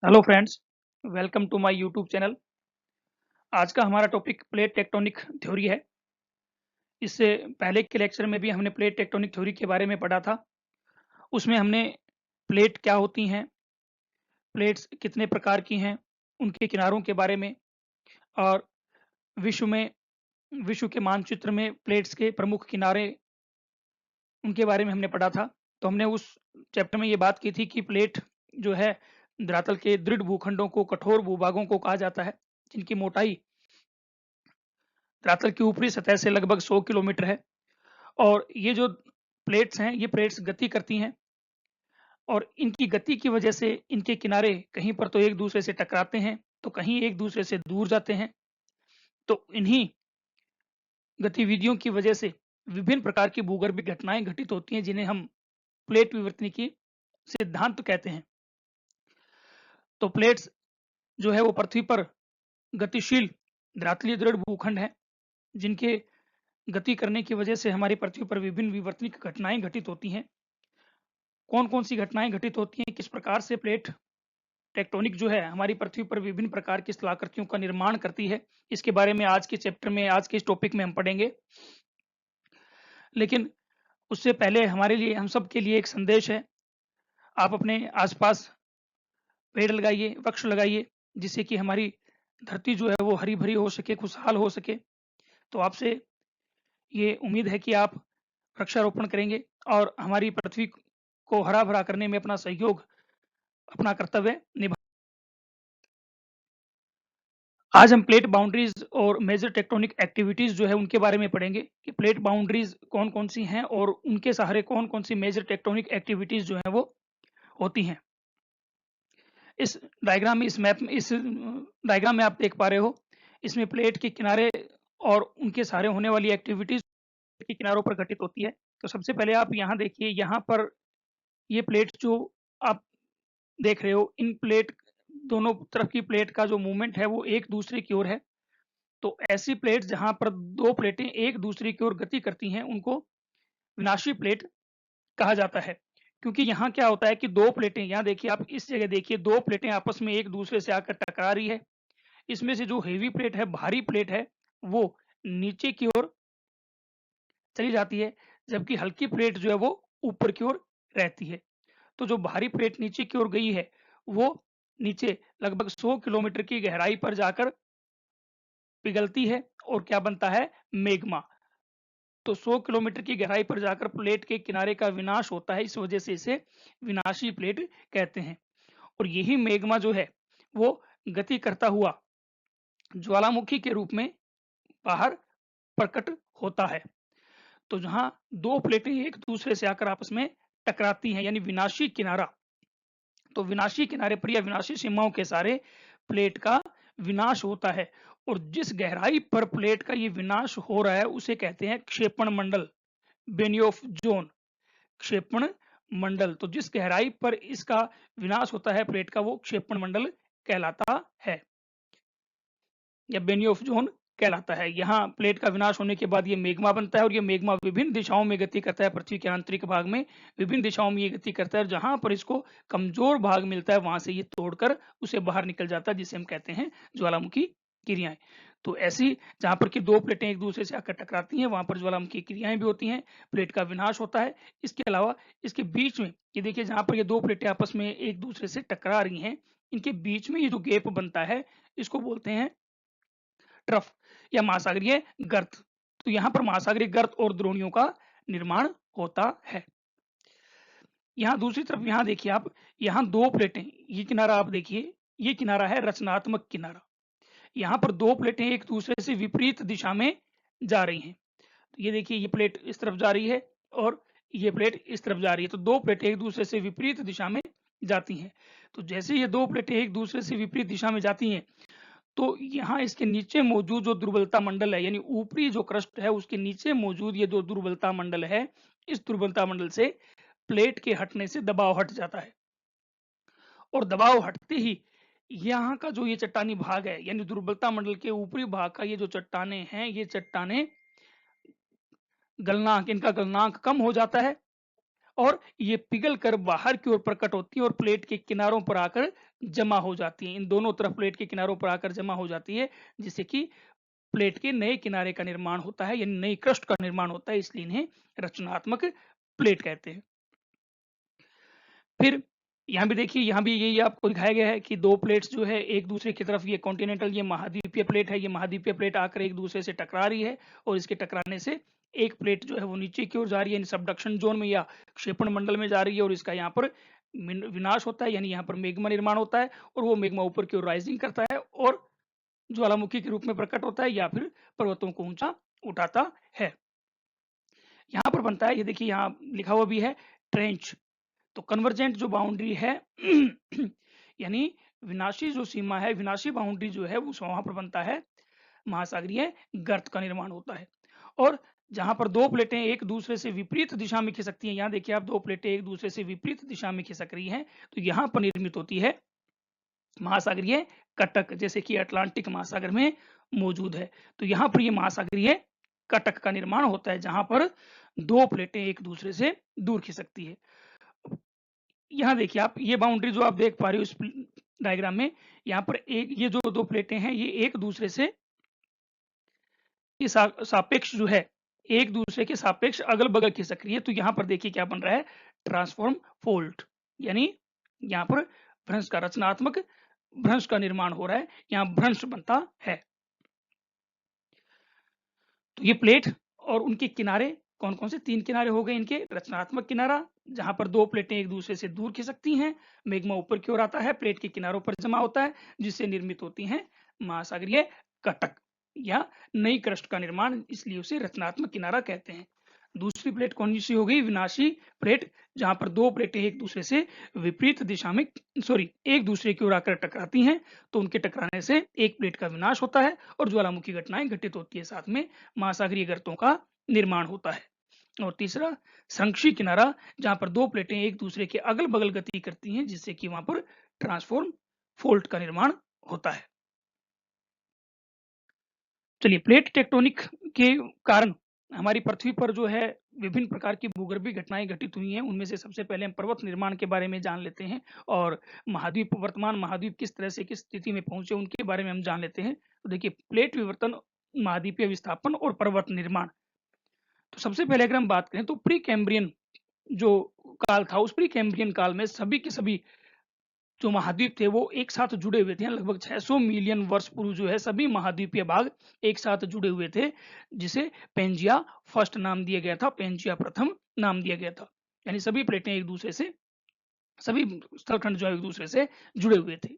Hello friends, welcome to my YouTube channel. आज का हमारा टॉपिक प्लेट टेक्टोनिक थ्योरी है। इससे पहले के लेक्चर में भी हमने प्लेट टेक्टोनिक थ्योरी के बारे में पढ़ा था। उसमें हमने प्लेट क्या होती हैं, प्लेट्स कितने प्रकार की हैं, उनके किनारों के बारे में और विश्व में विश्व के मानचित्र में प्लेट्स के प्रमुख किनारे उनके बारे में हमने पढ़ा था। तो हमने उस चैप्टर में ये बात की थी कि प्लेट जो है धरातल के दृढ़ भूखंडों को, कठोर भूभागों को कहा जाता है, जिनकी मोटाई धरातल की ऊपरी सतह से लगभग 100 किलोमीटर है। और ये जो प्लेट्स हैं, ये प्लेट्स गति करती हैं और इनकी गति की वजह से इनके किनारे कहीं पर तो एक दूसरे से टकराते हैं, तो कहीं एक दूसरे से दूर जाते हैं। तो इन्हीं गतिविधियों की वजह से विभिन्न प्रकार की भूगर्भीय घटनाएं घटित होती हैं, जिन्हें हम प्लेट विवर्तनिकी सिद्धांत कहते हैं। तो प्लेट्स जो है वो पृथ्वी पर गतिशील धरातलीय दृढ़ भूखंड है, जिनके गति करने की वजह से हमारी पृथ्वी पर विभिन्न विवर्तनिक घटनाएं घटित होती हैं। कौन-कौन सी घटनाएं घटित होती हैं, किस प्रकार से प्लेट टेक्टोनिक जो है हमारी पृथ्वी पर विभिन्न प्रकार की स्थलाकृतियों का निर्माण करती है, इसके बारे में आज के चैप्टर में, आज के इस टॉपिक में हम पढ़ेंगे। लेकिन उससे पहले हमारे लिए, हम सब के लिए एक संदेश है। आप अपने आसपास पेड़ लगाइए, वृक्ष लगाइए, जिससे कि हमारी धरती जो है वो हरी भरी हो सके, खुशहाल हो सके। तो आपसे ये उम्मीद है कि आप वृक्षारोपण करेंगे और हमारी पृथ्वी को हरा भरा करने में अपना सहयोग, अपना कर्तव्य निभा। आज हम प्लेट बाउंड्रीज और मेजर टेक्टोनिक एक्टिविटीज जो है उनके बारे में पढ़ेंगे कि प्लेट बाउंड्रीज कौन कौन सी हैं और उनके सहारे कौन कौन सी मेजर टेक्टोनिक एक्टिविटीज जो है वो होती हैं। इस डायग्राम में, इस मैप में, इस डायग्राम में आप देख पा रहे हो, इसमें प्लेट के किनारे और उनके सहारे होने वाली एक्टिविटीज के किनारों पर घटित होती है। तो सबसे पहले आप यहाँ देखिए, यहाँ पर ये प्लेट जो आप देख रहे हो, इन प्लेट, दोनों तरफ की प्लेट का जो मूवमेंट है वो एक दूसरे की ओर है। तो ऐसी प्लेट जहां पर दो प्लेटें एक दूसरे की ओर गति करती हैं, उनको विनाशी प्लेट कहा जाता है। क्योंकि यहाँ क्या होता है कि दो प्लेटें, यहाँ देखिए, आप इस जगह देखिए, दो प्लेटें आपस में एक दूसरे से आकर टकरा रही है। इसमें से जो हेवी प्लेट है, भारी प्लेट है, वो नीचे की ओर चली जाती है, जबकि हल्की प्लेट जो है वो ऊपर की ओर रहती है। तो जो भारी प्लेट नीचे की ओर गई है, वो नीचे लगभग 100 किलोमीटर की गहराई पर जाकर पिघलती है और क्या बनता है, मैग्मा। तो 100 किलोमीटर की गहराई पर जाकर प्लेट के किनारे का विनाश होता है, इस वजह से इसे विनाशी प्लेट कहते हैं। और यही मैग्मा जो है वो गति करता हुआ ज्वालामुखी के रूप में बाहर प्रकट होता है। तो जहां दो प्लेटें एक दूसरे से आकर आपस में टकराती हैं, यानी विनाशी किनारा, तो विनाशी किनारे पर या विनाशी सीमाओं के सारे प्लेट का विनाश होता है। और जिस गहराई पर प्लेट का ये विनाश हो रहा है उसे कहते हैं क्षेपण मंडल, बेनियोफ जोन, क्षेपण मंडल। तो जिस गहराई पर इसका विनाश होता है प्लेट का, वो क्षेपण मंडल कहलाता है या बेनियोफ जोन कहलाता है। यहाँ प्लेट का विनाश होने के बाद ये मैग्मा बनता है और ये मैग्मा विभिन्न दिशाओं में गति करता है। पृथ्वी के आंतरिक भाग में विभिन्न दिशाओं में ये गति करता है, जहां पर इसको कमजोर भाग मिलता है वहां से ये तोड़कर उसे बाहर निकल जाता है, जिसे हम कहते हैं ज्वालामुखी क्रियाएं। तो ऐसी जहां पर कि दो प्लेटें एक दूसरे से आकर टकराती हैं, वहां पर ज्वालामुखी क्रियाएं भी होती हैं, प्लेट का विनाश होता है। इसके अलावा इसके बीच में ये देखिए, जहां पर ये दो प्लेटें आपस में एक दूसरे से टकरा रही हैं, इनके बीच में ये जो गैप बनता है, इसको बोलते हैं ट्रफ या महासागरीय गर्त। तो यहाँ पर महासागरीय गर्त और द्रोणियों का निर्माण होता है। यहाँ दूसरी तरफ, यहाँ देखिए आप, यहाँ दो प्लेटें, ये किनारा आप देखिए, ये किनारा है रचनात्मक किनारा। यहाँ पर दो प्लेटें एक दूसरे से विपरीत दिशा में जा रही हैं। तो ये देखिए, ये प्लेट इस तरफ जा रही है और ये प्लेट इस तरफ जा रही है। तो दो प्लेटें एक दूसरे से विपरीत दिशा में जाती हैं। तो जैसे ये दो प्लेटें एक दूसरे से विपरीत दिशा में जाती हैं, तो यहाँ इसके नीचे मौजूद जो दुर्बलता मंडल है, यानी ऊपरी जो क्रस्ट है उसके नीचे मौजूद ये जो दुर्बलता मंडल है, इस दुर्बलता मंडल से प्लेट के हटने से दबाव हट जाता है। और दबाव हटते ही यहाँ का जो ये चट्टानी भाग है, यानी दुर्बलता मंडल के ऊपरी भाग का ये जो चट्टाने हैं, ये चट्टाने गलनांक, इनका गलनांक कम हो जाता है और ये पिघल कर बाहर की ओर प्रकट होती है और प्लेट के किनारों पर आकर जमा हो जाती है। इन दोनों तरफ प्लेट के किनारों पर आकर जमा हो जाती है, जिससे कि प्लेट के नए किनारे का निर्माण होता है, यानी नई क्रस्ट का निर्माण होता है, इसलिए इन्हें रचनात्मक प्लेट कहते हैं। फिर यहाँ भी देखिए, यहाँ भी यही आपको दिखाया गया है कि दो प्लेट्स जो है एक दूसरे की तरफ, ये कॉन्टिनेंटल, ये महाद्वीपीय प्लेट है, ये महाद्वीपीय प्लेट आकर एक दूसरे से टकरा रही है और इसके टकराने से एक प्लेट जो है वो नीचे की ओर जा रही है, सबडक्शन जोन में या क्षेपण मंडल में जा रही है और इसका यहाँ पर विनाश होता है, यानी यहाँ पर मेग्मा निर्माण होता है और वो मेग्मा ऊपर की ओर राइजिंग करता है और ज्वालामुखी के रूप में प्रकट होता है या फिर पर्वतों को ऊंचा उठाता है। यहाँ पर बनता है, ये देखिए यहाँ लिखा हुआ भी है ट्रेंच। तो कन्वर्जेंट जो बाउंड्री है यानी विनाशी जो सीमा है, विनाशी बाउंड्री जो है वो वहां पर बनता है महासागरीय गर्त का निर्माण होता है। और जहां पर दो प्लेटें एक दूसरे से विपरीत दिशा में खिसकती हैं, यहाँ देखिए आप, दो प्लेटें एक दूसरे से विपरीत दिशा में खिसक रही हैं, तो यहाँ पर निर्मित होती है महासागरीय कटक, जैसे कि अटलांटिक महासागर में मौजूद है। तो यहाँ पर ये महासागरीय कटक का निर्माण होता है जहां पर दो प्लेटें एक दूसरे से दूर खिसकती है। यहाँ देखिए आप, ये बाउंड्री जो आप देख पा रहे हो इस डायग्राम में, यहाँ पर एक ये जो दो प्लेटें हैं ये एक दूसरे से सापेक्ष जो है, एक दूसरे के सापेक्ष अगल बगल खिसक रही है। तो यहाँ पर देखिए क्या बन रहा है, ट्रांसफॉर्म फोल्ड, यानी यहाँ पर भ्रंश का, रचनात्मक भ्रंश का निर्माण हो रहा है, यहाँ भ्रंश बनता है। तो ये प्लेट और उनके किनारे कौन कौन से, तीन किनारे हो गए इनके। रचनात्मक किनारा, जहां पर दो प्लेटें एक दूसरे से दूर खिसकती हैं, मेग्मा ऊपर की ओर आता है, प्लेट के किनारों पर जमा होता है, जिससे निर्मित होती हैं महासागरीय कटक या नई क्रस्ट का निर्माण, इसलिए उसे रचनात्मक किनारा कहते हैं। दूसरी प्लेट कौन सी हो गई, विनाशी प्लेट, जहां पर दो प्लेटें एक दूसरे से विपरीत दिशा में, एक दूसरे की ओर आकर टकराती हैं, तो उनके टकराने से एक प्लेट का विनाश होता है और ज्वालामुखी घटनाएं घटित होती है, साथ में महासागरीय गर्तों का निर्माण होता है। और तीसरा संक्षी किनारा, जहां पर दो प्लेटें एक दूसरे के अगल बगल गति करती हैं, जिससे कि वहां पर ट्रांसफॉर्म फोल्ड का निर्माण होता है। चलिए, प्लेट टेक्टोनिक के कारण हमारी पृथ्वी पर जो है विभिन्न प्रकार की भूगर्भीय घटनाएं घटित हुई हैं। उनमें से सबसे पहले हम पर्वत निर्माण के बारे में जान लेते हैं और महाद्वीप, वर्तमान महाद्वीप किस तरह से किस स्थिति में पहुंचे उनके बारे में हम जान लेते हैं। तो देखिए, प्लेट विवर्तन, महाद्वीपीय विस्थापन और पर्वत निर्माण। तो सबसे पहले अगर हम बात करें तो प्री कैम्ब्रियन जो काल था, उस प्री कैम्ब्रियन काल में सभी के सभी जो महाद्वीप थे वो एक साथ जुड़े हुए थे। लगभग 600 मिलियन वर्ष पूर्व जो है सभी महाद्वीपीय भाग एक साथ जुड़े हुए थे, जिसे पेंजिया फर्स्ट नाम दिया गया था, पेंजिया प्रथम नाम दिया गया था। यानी सभी प्लेटें एक दूसरे से, सभी स्थलखंड जो है एक दूसरे से जुड़े हुए थे।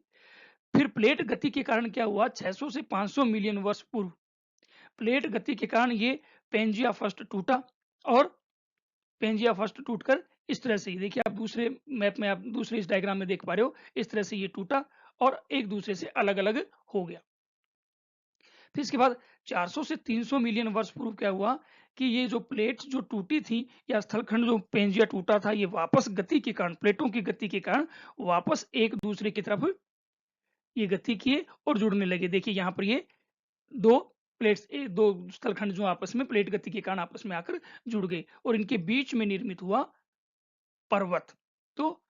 फिर प्लेट गति के कारण क्या हुआ, 600 से 500 मिलियन वर्ष पूर्व प्लेट गति के कारण ये पेंजिया फर्स्ट टूटा और पेंजिया फर्स्ट टूटकर इस तरह से, देखिए आप दूसरे मैप में, आप दूसरे इस डायग्राम में देख पा रहे हो, इस तरह से ये टूटा और एक दूसरे से अलग अलग हो गया। फिर इसके बाद 400 से 300 मिलियन वर्ष पूर्व क्या हुआ कि ये जो प्लेट जो टूटी थी या स्थलखंड जो पेंजिया टूटा था, ये वापस गति के कारण, प्लेटों की गति के कारण वापस एक दूसरे की तरफ ये गति किए और जुड़ने लगे। देखिए यहाँ पर ये दो प्लेट्स, दो स्थलखंड जो आपस में प्लेट गति के कारण आपस में आकर जुड़ गए और इनके बीच में निर्मित हुआ पर्वत। तो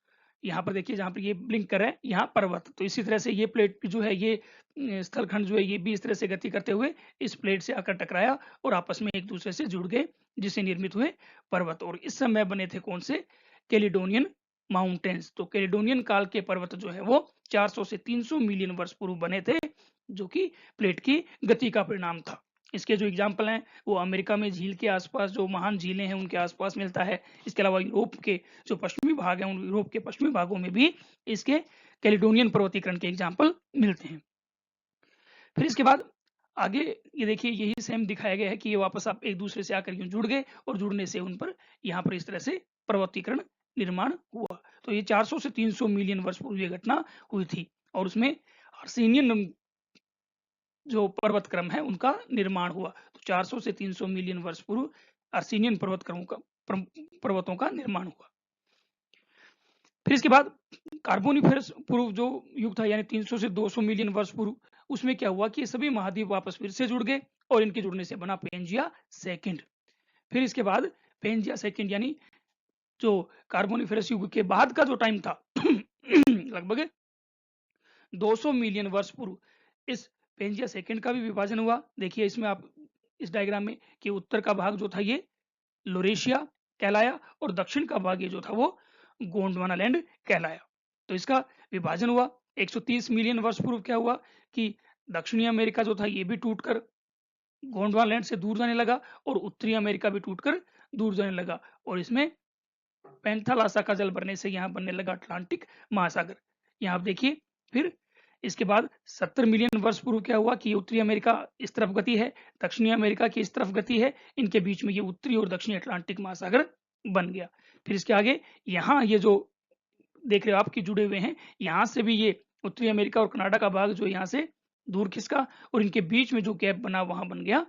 यहाँ पर देखिए, जहाँ पर ये ब्लिंक कर रहा है, यहाँ पर्वत। तो इसी तरह से ये प्लेट जो है, ये स्थलखंड जो है, ये भी इस तरह से गति करते हुए इस प्लेट से आकर टकराया और आपस में एक दूसरे से जुड़ गए, जिससे निर्मित हुए पर्वत। और इस समय बने थे कौन से, कैलिडोनियन माउंटेन्स। तो कैलिडोनियन काल के पर्वत जो है वो 400 से 300 मिलियन वर्ष पूर्व बने थे, जो कि प्लेट की गति का परिणाम था। इसके जो एग्जाम्पल हैं वो अमेरिका में झील के आसपास जो महान झीलें हैं उनके आसपास मिलता है। इसके अलावा यूरोप के जो पश्चिमी भाग हैं, उन यूरोप के पश्चिमी भागों में भी इसके कैलिडोनियन पर्वतीकरण के एग्जाम्पल मिलते हैं। फिर इसके बाद आगे ये देखिए, यही सेम दिखाया गया है कि ये वापस आप एक दूसरे से आकर यूं जुड़ गए और जुड़ने से उन पर यहाँ पर इस तरह से पर्वतीकरण निर्माण हुआ। तो ये 400 से 300 मिलियन वर्ष पूर्व ये घटना हुई थी और उसमें आर्सेनियन जो पर्वत क्रम है उनका निर्माण हुआ। तो 400 से 300 मिलियन वर्ष पूर्व आर्सेनियन पर्वतों का निर्माण हुआ। फिर इसके बाद कार्बोनिफेरस पूर्व जो युग था, यानी 300 से 200 मिलियन वर्ष पूर्व, उसमें क्या हुआ कि ये सभी महाद्वीप वापस फिर से जुड़ गए और इनके जुड़ने से बना पेंजिया सेकंड। फिर इसके बाद पेंजिया सेकंड यानी जो कार्बोनिफेरस युग के बाद का जो टाइम था लगभग 200 मिलियन वर्ष पूर्व इस पेंजिया सेकंड का भी विभाजन हुआ। देखिए इसमें आप इस डायग्राम में कि उत्तर का भाग जो था ये लोरेशिया कहलाया और दक्षिण का भाग ये जो था वो गोंडवाना लैंड कहलाया। तो इसका विभाजन हुआ। 130 मिलियन वर्ष पूर्व क्या हुआ कि दक्षिणी अमेरिका जो था ये भी टूटकर गोंडवाना लैंड से दूर जाने लगा और उत्तरी अमेरिका भी टूटकर दूर जाने लगा और इसमें पेंथालासा का जल भरने से यहाँ बनने लगा अटलांटिक महासागर। यहाँ आप देखिए फिर इसके बाद 70 मिलियन वर्ष पूर्व क्या हुआ कि उत्तरी अमेरिका इस तरफ गति है, दक्षिणी अमेरिका की इस तरफ गति है, इनके बीच में ये उत्तरी और दक्षिणी अटलांटिक महासागर बन गया। फिर इसके आगे यहाँ ये जो देख रहे हो आप कि जुड़े हुए हैं, यहाँ से भी ये उत्तरी अमेरिका और कनाडा का भाग जो यहाँ से दूर खिसका और इनके बीच में जो गैप बना वहां बन गया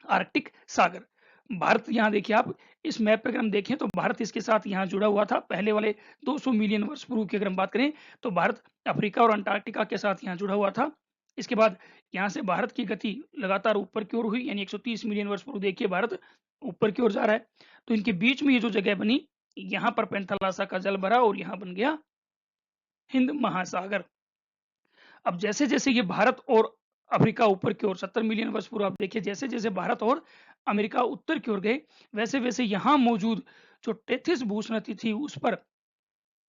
आर्कटिक सागर। भारत यहाँ देखिए आप इस मैप पे अगर हम देखें तो भारत इसके साथ यहाँ जुड़ा हुआ था। पहले वाले 200 मिलियन वर्ष पूर्व की अगर हम बात करें तो भारत अफ्रीका और अंटार्कटिका के साथ यहाँ जुड़ा हुआ था। इसके बाद यहाँ से भारत की गति लगातार ऊपर की ओर हुई, यानी 130 मिलियन वर्ष पूर्व देखिए भारत ऊपर की ओर जा रहा है। तो इनके बीच में ये जो जगह बनी, यहाँ पर पेंथालासा का जल भरा और यहाँ बन गया हिंद महासागर। अब जैसे जैसे ये भारत और अफ्रीका ऊपर की ओर 70 मिलियन वर्ष पूर्व आप देखिए जैसे जैसे भारत और अमेरिका उत्तर की ओर गए वैसे वैसे यहाँ मौजूद जो टेथिस भूस्नति थी उस पर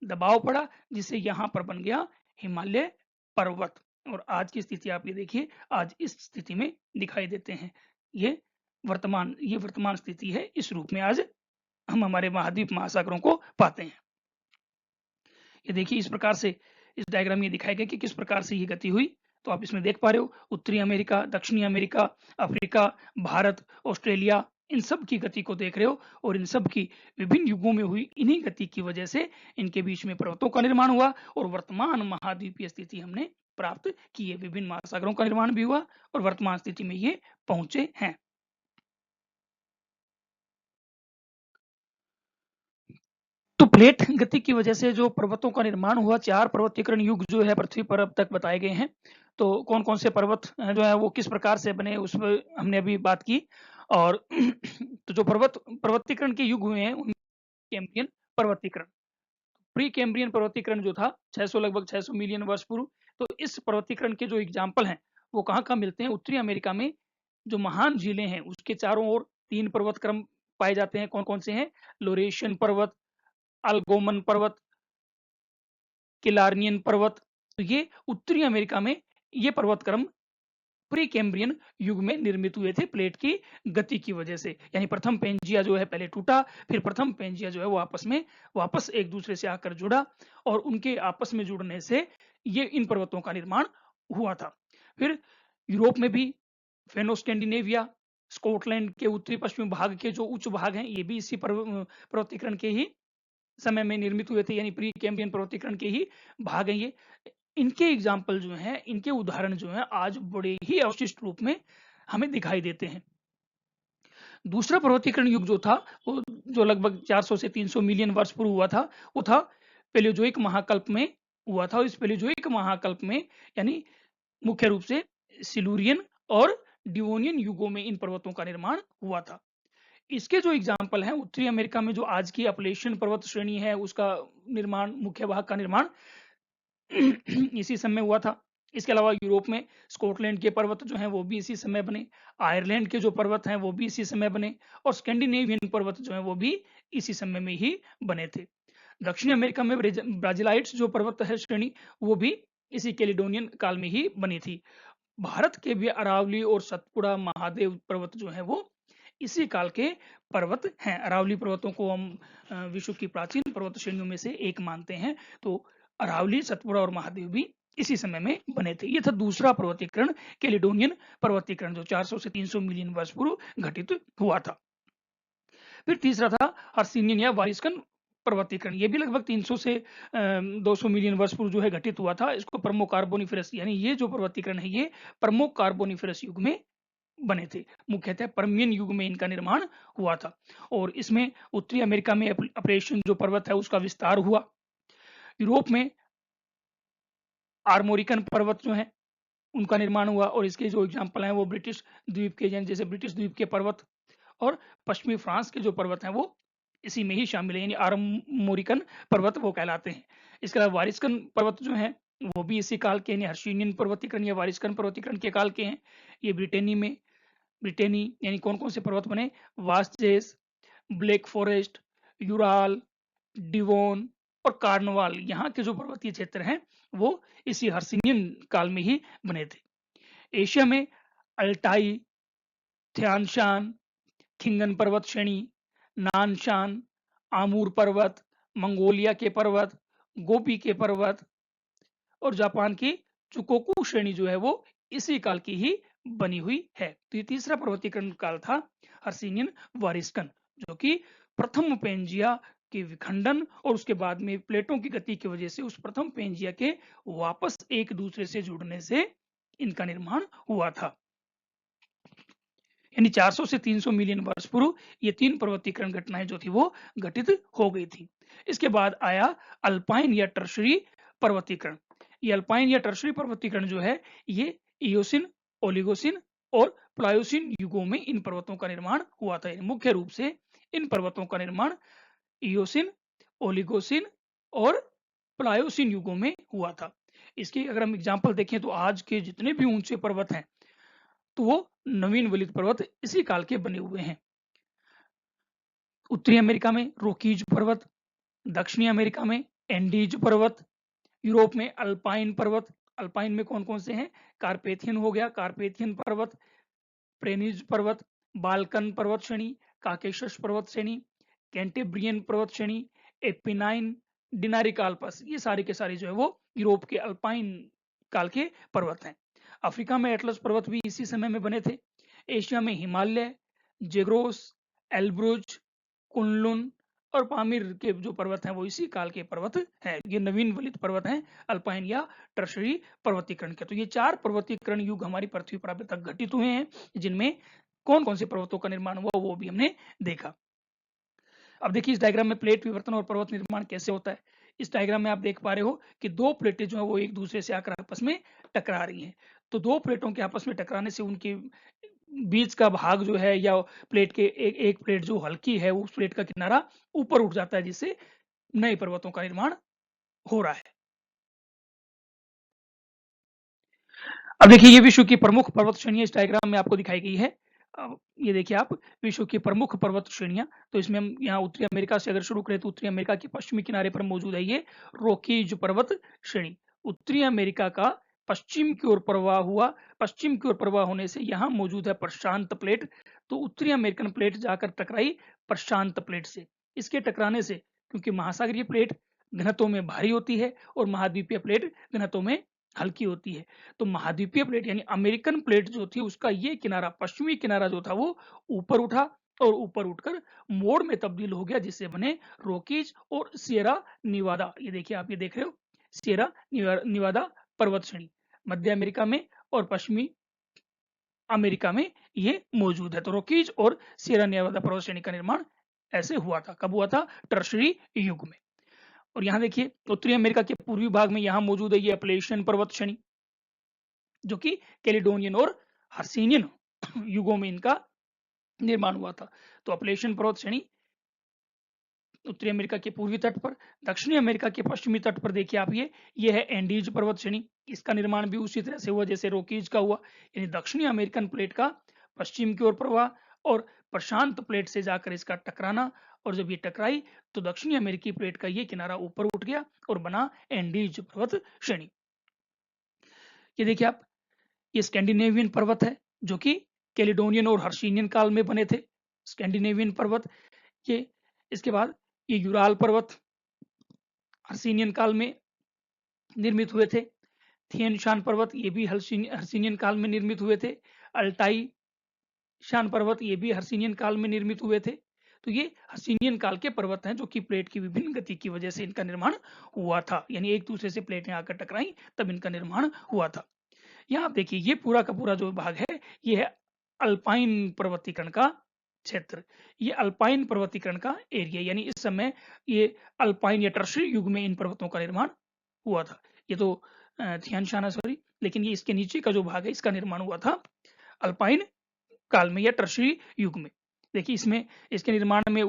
दबाव पड़ा, जिससे यहाँ पर बन गया हिमालय पर्वत। और आज की स्थिति आप ये देखिए, आज इस स्थिति में दिखाई देते हैं। ये वर्तमान स्थिति है। इस रूप में आज हम हमारे महाद्वीप महासागरों को पाते हैं। ये देखिए इस प्रकार से इस डायग्राम में दिखाया गया कि किस प्रकार से ये गति हुई। तो आप इसमें देख पा रहे हो उत्तरी अमेरिका, दक्षिणी अमेरिका, अफ्रीका, भारत, ऑस्ट्रेलिया, इन सब की गति को देख रहे हो और इन सब की विभिन्न युगों में हुई इन्हीं गति की वजह से इनके बीच में पर्वतों का निर्माण हुआ और वर्तमान महाद्वीपीय स्थिति हमने प्राप्त की है। विभिन्न महासागरों का निर्माण भी हुआ और वर्तमान स्थिति में ये पहुंचे हैं। तो प्लेट गति की वजह से जो पर्वतों का निर्माण हुआ, 4 पर्वतीकरण युग जो है पृथ्वी पर अब तक बताए गए हैं। तो कौन कौन से पर्वत जो है वो किस प्रकार से बने उस पर हमने अभी बात की। और तो जो पर्वतीकरण के युग हुए हैं उनमें कैम्ब्रियन पर्वतीकरण, प्री कैम्ब्रियन पर्वतीकरण जो था लगभग 600 मिलियन वर्ष पूर्व। तो इस पर्वतीकरण के जो एग्जाम्पल हैं वो कहाँ मिलते हैं? उत्तरी अमेरिका में जो महान झीलें हैं उसके चारों ओर 3 पर्वत क्रम पाए जाते हैं। कौन कौन से हैं? लोरेशियन पर्वत, अल्गोमन पर्वत, किलार्नियन पर्वत। तो ये उत्तरी अमेरिका में ये पर्वत क्रम प्री कैम्ब्रियन युग में निर्मित हुए थे प्लेट की गति की वजह से। यानी प्रथम पेंजिया जो है पहले टूटा, फिर प्रथम पेंजिया जो है वो आपस में वापस एक दूसरे से आकर जुड़ा और उनके आपस में जुड़ने से ये इन पर्वतों का निर्माण हुआ था। फिर यूरोप में भी फेनो स्कैंडिनेविया, स्कॉटलैंड के उत्तरी पश्चिमी भाग के जो उच्च भाग हैं ये भी इसी पर्वतीकरण के ही समय में निर्मित हुए थे, यानी प्री कैम्ब्रियन पर्वतीकरण के ही भाग हैं ये। इनके एग्जाम्पल जो हैं, इनके उदाहरण जो हैं आज बड़े ही अवशिष्ट रूप में हमें दिखाई देते हैं। दूसरा पर्वतीकरण युग जो था वो जो लगभग 400 से 300 मिलियन वर्ष पूर्व हुआ था वो था पेलियोजोइक महाकल्प में हुआ था। इस पेलियोजोइक महाकल्प में यानी मुख्य रूप से सिलूरियन और डिवोनियन युगों में इन पर्वतों का निर्माण हुआ था। इसके जो एग्जाम्पल हैं उत्तरी अमेरिका में जो आज की अपलेशियन पर्वत श्रेणी है उसका निर्माण, मुख्य भाग का निर्माण इसी समय हुआ था। इसके अलावा यूरोप में स्कॉटलैंड के पर्वत जो हैं वो भी इसी समय बने, आयरलैंड के जो पर्वत हैं वो भी इसी समय बने और स्कैंडिनेवियन पर्वत जो हैं वो भी इसी समय में ही बने थे। दक्षिण अमेरिका में ब्राजिलाइट्स जो पर्वत है श्रेणी वो भी इसी कैलिडोनियन काल में ही बनी थी। भारत के भी अरावली और सतपुड़ा महादेव पर्वत जो है वो इसी काल के पर्वत हैं। अरावली पर्वतों को हम विश्व की प्राचीन पर्वत श्रेणियों में से एक मानते हैं। तो अरावली, सतपुड़ा और महादेव भी इसी समय में बने थे। ये था दूसरा पर्वतीकरण, कैलिडोनियन पर्वतीकरण, जो 400 से 300 मिलियन वर्ष पूर्व घटित हुआ था। फिर तीसरा था हर्सिनियन या वारिस्कन पर्वतीकरण। ये भी लगभग 300 से 200 मिलियन वर्ष पूर्व जो है घटित हुआ था। इसको परमो कार्बोनिफेरस, यानी ये जो पर्वतीकरण है ये परमो कार्बोनिफेरस युग में बने थे। मुख्यतः परमियन युग में इनका निर्माण हुआ था और इसमें उत्तरी अमेरिका में अपरेशन जो पर्वत है उसका विस्तार हुआ। यूरोप में आर्मोरिकन पर्वत जो है उनका निर्माण हुआ और इसके जो एग्जाम्पल हैं वो ब्रिटिश द्वीप के, जैसे ब्रिटिश द्वीप के पर्वत और पश्चिमी फ्रांस के जो पर्वत हैं वो इसी में ही शामिल है, यानी आरमोरिकन पर्वत वो कहलाते हैं। इसके अलावा वारिस्कन पर्वत जो है वो भी इसी काल के, यानी हर्षियन पर्वतीकरण या वारिस्कन पर्वतीकरण के काल के हैं। ये ब्रिटेनी यानी कौन कौन से पर्वत बने, वास्जेस, ब्लैक फॉरेस्ट, यूराल, डिवोन और कार्नवाल, यहाँ के जो पर्वतीय क्षेत्र हैं वो इसी हर्षियन काल में ही बने थे। एशिया में अल्टाई, थ्यानशान, खिंगन पर्वत श्रेणी, नानशान, आमूर पर्वत, मंगोलिया के पर्वत, गोबी के पर्वत और जापान की चुकोकू श्रेणी जो है वो इसी काल की ही बनी हुई है। तो ये तीसरा पर्वतीकरण काल था हर्षियन वारिस्कन, जो कि प्रथम पेंजिया के विखंडन और उसके बाद में प्लेटों की गति की वजह से उस प्रथम पेंजिया के वापस एक दूसरे से जुड़ने से इनका निर्माण हुआ था। यानी 400 से 300 मिलियन वर्ष पूर्व ये तीन पर्वतीकरण घटनाएं जो थी वो घटित हो गई थी। इसके बाद आया अल्पाइन या टर्शरी पर्वतीकरण। ये अल्पाइन या टर्शरी पर्वतीकरण जो है ये इयोसिन, ओलिगोसिन और प्लायोसिन युगों में इन पर्वतों का निर्माण हुआ था। मुख्य रूप से इन पर्वतों का निर्माण इयोसिन, ओलिगोसिन और प्लायोसिन युगों में हुआ था। इसके अगर हम एग्जाम्पल देखें तो आज के जितने भी ऊंचे पर्वत हैं तो वो नवीन वलित पर्वत इसी काल के बने हुए हैं। उत्तरी अमेरिका में रोकीज पर्वत, दक्षिणी अमेरिका में एंडीज पर्वत, यूरोप में अल्पाइन पर्वत। अल्पाइन में कौन कौन से हैं, कार्पेथियन हो गया, कार्पेथियन पर्वत, प्रेनिज पर्वत, बाल्कन पर्वत श्रेणी, काकेशस पर्वत श्रेणी, कैंटेब्रियन पर्वत श्रेणी, एपिनाइन, डिनारिकाल्पस, ये सारे के सारे जो है वो यूरोप के अल्पाइन काल के पर्वत हैं। अफ्रीका में एटलस पर्वत भी इसी समय में बने थे। एशिया में हिमालय, जेग्रोस, एल्ब्रुज, कुनलुन और पामीर के जो पर्वत हैं वो इसी काल के पर्वत हैं। ये नवीन वलित पर्वत हैं अल्पाइन या टर्शरी पर्वतीकरण के। तो ये चार पर्वतीकरण युग हमारी पृथ्वी पर अभी तक घटित हुए हैं, जिनमें कौन कौन से पर्वतों का निर्माण हुआ वो भी हमने देखा। अब देखिए इस डायग्राम में प्लेट विवर्तन और पर्वत निर्माण कैसे होता है। इस डायग्राम में आप देख पा रहे हो कि दो प्लेटें जो है वो एक दूसरे से आकर आपस में टकरा रही हैं। तो दो प्लेटों के आपस में टकराने से उनके बीच का भाग जो है या प्लेट के एक प्लेट जो हल्की है उस प्लेट का किनारा ऊपर उठ जाता है, जिससे नए पर्वतों का निर्माण हो रहा है। अब देखिए ये विश्व की प्रमुख पर्वत श्रेणियां इस डायग्राम में आपको दिखाई गई है। ये देखिए आप, विश्व की प्रमुख पर्वत श्रेणियां। तो इसमें हम यहाँ उत्तरी अमेरिका से अगर शुरू करें तो उत्तरी अमेरिका के पश्चिमी किनारे पर मौजूद है ये रोकीज पर्वत श्रेणी। उत्तरी अमेरिका का पश्चिम की ओर प्रवाह होने से यहाँ मौजूद है प्रशांत प्लेट। तो उत्तरी अमेरिकन प्लेट जाकर टकराई प्रशांत प्लेट से। इसके टकराने से, क्योंकि महासागरीय प्लेट घनत्व में भारी होती है और महाद्वीपीय प्लेट घनत्व में हल्की होती है, तो महाद्वीपीय प्लेट यानी अमेरिकन प्लेट जो थी उसका ये किनारा, पश्चिमी किनारा जो था वो ऊपर उठा और ऊपर उठकर मोड़ में तब्दील हो गया, जिससे बने रोकीज और सियरा निवादा। ये देखिए आप, ये देख रहे हो सियरा निवादा पर्वत श्रेणी मध्य अमेरिका में और पश्चिमी अमेरिका में ये मौजूद है। तो रोकीज और सियरा निवादा पर्वत श्रेणी का निर्माण ऐसे हुआ था। कब हुआ था, टर्शरी युग में। और यहाँ देखिए उत्तरी अमेरिका के पूर्वी भाग में यहाँ मौजूद है ये अपलेशियन पर्वत श्रेणी, जो कि कैलिडोनियन और हर्सिनियन युगों में इनका निर्माण हुआ था। तो अपलेशियन पर्वत श्रेणी उत्तरी अमेरिका के पूर्वी तट पर, दक्षिणी अमेरिका के पश्चिमी तट पर देखिए आप, ये है एंडीज पर्वत श्रेणी। इसका निर्माण भी उसी तरह से हुआ जैसे रोकीज का हुआ, यानी दक्षिणी अमेरिकन प्लेट का पश्चिम की ओर प्रवाह और प्रशांत प्लेट से जाकर इसका टकराना, और जब ये टकराई तो दक्षिणी अमेरिकी प्लेट का ये किनारा ऊपर उठ गया और बना एंडीज पर्वत श्रेणी। ये देखिए आप, ये स्कैंडिनेवियन पर्वत है जो कि कैलिडोनियन और हर्षिनियन काल में बने थे, स्कैंडिनेवियन पर्वत। ये इसके बाद ये यूराल पर्वत हर्षिनियन काल में निर्मित हुए थे। थियन शान पर्वत ये भी हर्षिनियन काल में निर्मित हुए थे। अल्टाई शान पर्वत ये भी हर्षिनियन काल में निर्मित हुए थे। तो ये हर्षिनियन काल के पर्वत हैं जो कि प्लेट की विभिन्न गति की वजह से इनका निर्माण हुआ था, यानी एक दूसरे से प्लेटें आकर टकराई तब इनका निर्माण हुआ था। यहाँ आप देखिए ये पूरा का पूरा जो भाग है ये है अल्पाइन पर्वतीकरण का क्षेत्र। ये अल्पाइन पर्वतीकरण का एरिया, यानी इस समय ये अल्पाइन या टर्शरी युग में इन पर्वतों का निर्माण हुआ था। ये तो थियानशाना सॉरी, लेकिन ये इसके नीचे का जो भाग है इसका निर्माण हुआ था अल्पाइन काल में या टर्शरी युग में। देखिए इसमें इसके निर्माण में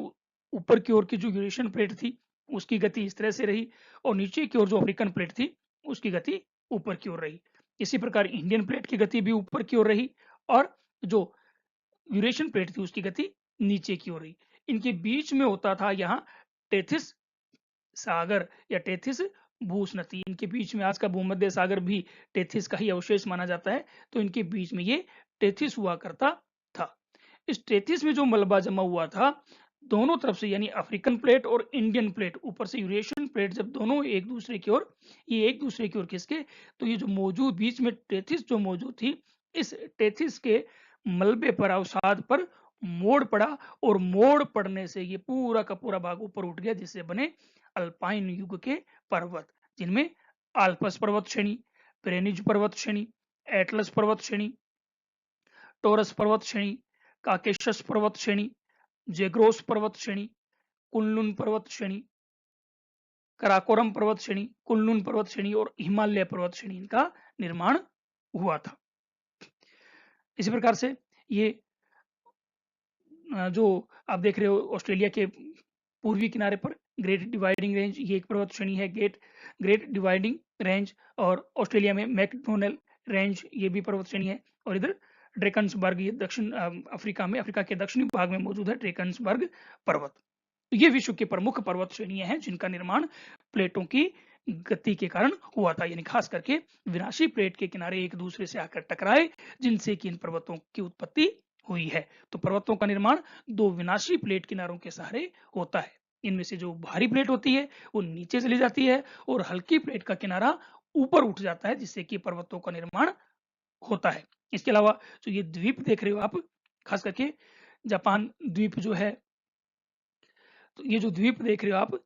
ऊपर की ओर की जो यूरेशियन प्लेट थी उसकी गति इस तरह से रही, और नीचे की ओर जो अफ्रीकन प्लेट थी उसकी गति ऊपर की ओर रही। इसी प्रकार इंडियन प्लेट की गति भी ऊपर की ओर रही, और जो यूरेशियन प्लेट थी उसकी गति नीचे की ओर रही। इनके बीच में होता था यहाँ टेथिस सागर या टेथिस भूस्नति। इनके बीच में आज का भूमध्य सागर भी टेथिस का ही अवशेष माना जाता है। तो इनके बीच में ये टेथिस हुआ करता था। इस टेथिस में जो मलबा जमा हुआ था दोनों तरफ से, यानी अफ्रीकन प्लेट और इंडियन प्लेट, ऊपर से यूरेशियन प्लेट, जब दोनों एक दूसरे की ओर, ये एक दूसरे की ओर खिसके, तो ये जो मौजूद बीच में टेथिस जो मौजूद थी, इस टेथिस के मलबे पर, अवसाद पर मोड़ पड़ा, और मोड़ पड़ने से ये पूरा का पूरा भाग ऊपर उठ गया, जिससे बने अल्पाइन युग के पर्वत, जिनमें आल्पस पर्वत श्रेणी, प्रेनिज पर्वत श्रेणी, एटलस पर्वत श्रेणी, टोरस पर्वत श्रेणी, काकेशस पर्वत श्रेणी, जेग्रोस पर्वत श्रेणी, कुनलुन पर्वत श्रेणी, कराकोरम पर्वत श्रेणी, कुनलुन पर्वत श्रेणी और हिमालय पर्वत श्रेणी, इनका निर्माण हुआ था। इसी प्रकार से ये जो आप देख रहे हो ऑस्ट्रेलिया के पूर्वी किनारे पर ग्रेट डिवाइडिंग रेंज, ये एक पर्वत श्रेणी है, ग्रेट डिवाइडिंग रेंज, और ऑस्ट्रेलिया में मैकडोनल रेंज, ये भी पर्वत श्रेणी है, और इधर ड्रेकन्सबर्ग, ये दक्षिण अफ्रीका में, अफ्रीका के दक्षिणी भाग में मौजूद है ड्रेकन्सबर्ग पर्वत। तो ये विश्व की प्रमुख पर्वत श्रेणियां हैं जिनका निर्माण प्लेटों की गति के कारण हुआ था, यानी खास करके विनाशी प्लेट के किनारे एक दूसरे से आकर टकराए, जिनसे कि इन पर्वतों की उत्पत्ति हुई है। तो पर्वतों का निर्माण दो विनाशी प्लेट किनारों के सहारे होता है। इनमें से जो भारी प्लेट होती है वो नीचे चली जाती है, और हल्की प्लेट का किनारा ऊपर उठ जाता है, जिससे कि पर्वतों का निर्माण होता है। इसके अलावा जो ये द्वीप देख रहे हो आप, खास करके जापान द्वीप जो है, तो ये जो द्वीप देख रहे हो आप,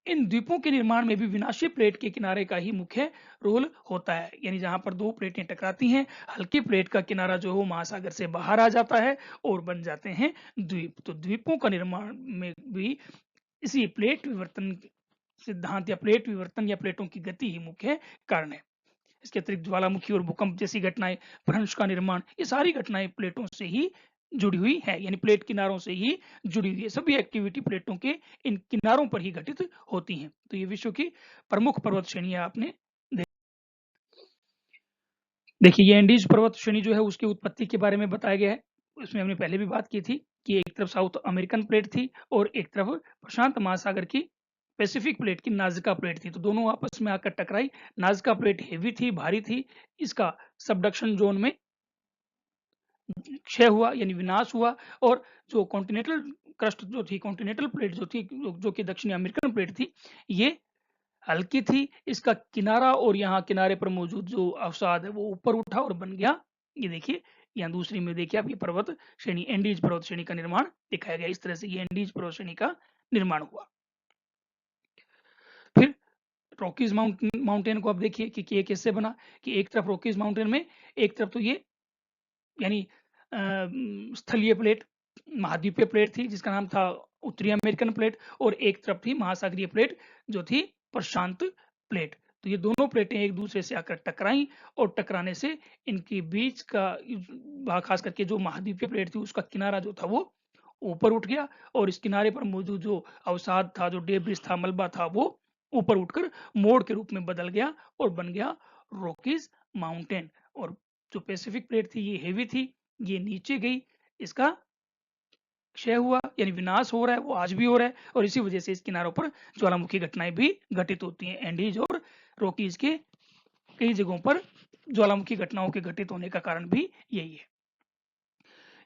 इन द्वीपों के निर्माण में भी विनाशी प्लेट के किनारे का ही मुख्य रोल होता है। यानी जहां पर दो प्लेटें टकराती हैं, हल्की प्लेट का किनारा जो है वो महासागर से बाहर आ जाता है और बन जाते हैं द्वीप। तो द्वीपों का निर्माण में भी इसी प्लेट विवर्तन सिद्धांत या प्लेट विवर्तन या प्लेटों की गति ही मुख्य कारण है। इसके अतिरिक्त ज्वालामुखी और भूकंप जैसी घटनाएं, भ्रंश का निर्माण, ये सारी घटनाएं प्लेटों से ही जुड़ी हुई है, यानी प्लेट किनारों से ही जुड़ी हुई है। सभी एक्टिविटी प्लेटों के इन किनारों पर ही घटित होती हैं। तो ये विश्व की प्रमुख पर्वत श्रेणियां आपने देखिए। ये एंडीज पर्वत श्रेणी जो है उसकी उत्पत्ति के बारे में बताया गया है। उसमें हमने पहले भी बात की थी कि एक तरफ साउथ अमेरिकन प्लेट थी और एक तरफ प्रशांत महासागर की पैसिफिक प्लेट की नाजका प्लेट थी। तो दोनों आपस में आकर टकराई। नाजका प्लेट हेवी थी, भारी थी, इसका सबडक्शन जोन में क्षय हुआ, यानी विनाश हुआ, और जो कॉन्टिनेंटल क्रस्ट जो थी, कॉन्टिनेंटल प्लेट जो थी, जो कि दक्षिणी अमेरिकन प्लेट थी, ये हल्की थी, इसका किनारा और यहाँ किनारे पर मौजूद जो अवसाद है वो ऊपर उठा और बन गया। ये देखिए, यहाँ दूसरी में देखिए आप, ये पर्वत श्रेणी, एंडीज पर्वत श्रेणी का निर्माण दिखाया गया। इस तरह से ये एंडीज पर्वत श्रेणी का निर्माण हुआ। फिर रॉकीज माउंटेन को आप देखिए कि ये कैसे बना, कि एक तरफ रॉकीज माउंटेन में, एक तरफ तो ये यानी स्थलीय प्लेट, महाद्वीपीय प्लेट थी जिसका नाम था उत्तरी अमेरिकन प्लेट, और एक तरफ थी महासागरीय प्लेट जो थी प्रशांत प्लेट। तो ये दोनों प्लेटें एक दूसरे से आकर टकराई, और टकराने से इनके बीच का भाग, खास करके जो महाद्वीपीय प्लेट थी उसका किनारा जो था वो ऊपर उठ गया, और इस किनारे पर मौजूद जो अवसाद था, जो डेब्रिस था, मलबा था, वो ऊपर उठकर मोड़ के रूप में बदल गया और बन गया रॉकीज माउंटेन। और जो पैसिफिक प्लेट थी ये हेवी थी, ये नीचे गई, इसका क्षय हुआ, यानी विनाश हो रहा है, वो आज भी हो रहा है, और इसी वजह से इस किनारों पर ज्वालामुखी घटनाएं भी घटित होती हैं। एंडीज और रॉकीज के कई जगहों पर ज्वालामुखी घटनाओं के घटित होने का कारण भी यही है।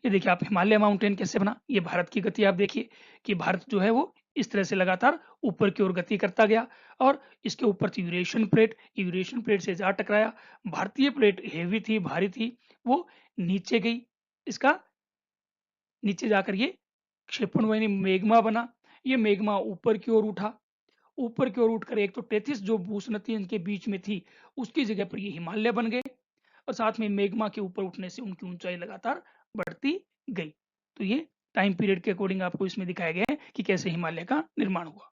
ये देखिए आप, हिमालय माउंटेन कैसे बना। ये भारत की गति आप देखिए कि भारत जो है वो इस तरह से लगातार ऊपर की ओर गति करता गया, और इसके ऊपर थी यूरेशियन प्लेट, यूरेशियन प्लेट से जा टकराया। भारतीय प्लेट हेवी थी, भारी थी, वो नीचे गई, इसका नीचे जाकर ये क्षेपण यानी मेग्मा बना। ये मेग्मा ऊपर की ओर उठा, ऊपर की ओर उठकर एक तो टेथिस जो भूस्नति इनके बीच में थी उसकी जगह पर ये हिमालय बन गए, और साथ में मेग्मा के ऊपर उठने से उनकी ऊंचाई लगातार बढ़ती गई। तो ये टाइम पीरियड के अकॉर्डिंग आपको इसमें दिखाया गया है कि कैसे हिमालय का निर्माण हुआ।